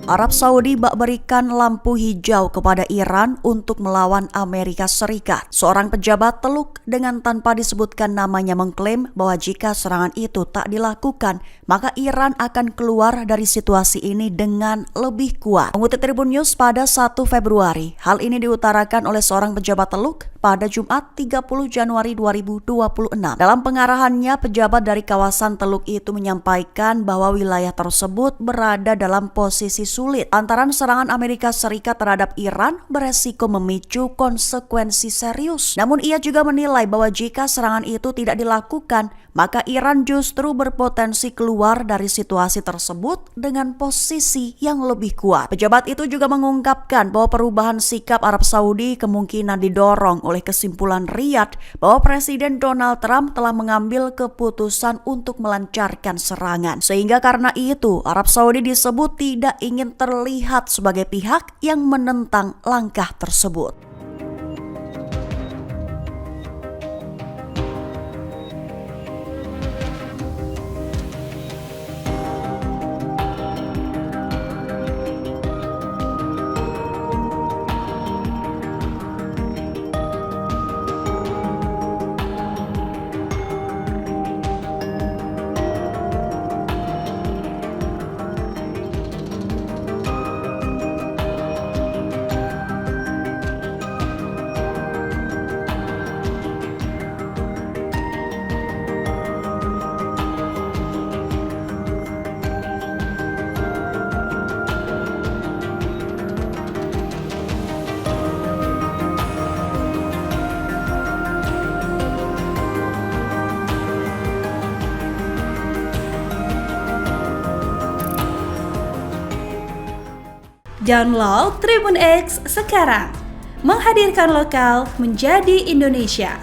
Arab Saudi berikan lampu hijau kepada Iran untuk melawan Amerika Serikat. Seorang pejabat Teluk dengan tanpa disebutkan namanya mengklaim bahwa jika serangan itu tak dilakukan, maka Iran akan keluar dari situasi ini dengan lebih kuat. Mengutip Tribun News pada 1 Februari, hal ini diutarakan oleh seorang pejabat Teluk pada Jumat 30 Januari 2026. Dalam pengarahannya, pejabat dari kawasan Teluk itu menyampaikan bahwa wilayah tersebut berada dalam posisi sulit lantaran serangan Amerika Serikat terhadap Iran beresiko memicu konsekuensi serius. Namun ia juga menilai bahwa jika serangan itu tidak dilakukan, maka Iran justru berpotensi keluar dari situasi tersebut dengan posisi yang lebih kuat. Pejabat itu juga mengungkapkan bahwa perubahan sikap Arab Saudi kemungkinan didorong oleh kesimpulan Riyadh bahwa Presiden Donald Trump telah mengambil keputusan untuk melancarkan serangan. Sehingga karena itu, Arab Saudi disebut tidak ingin terlihat sebagai pihak yang menentang langkah tersebut. Download Tribun X sekarang, menghadirkan lokal menjadi Indonesia.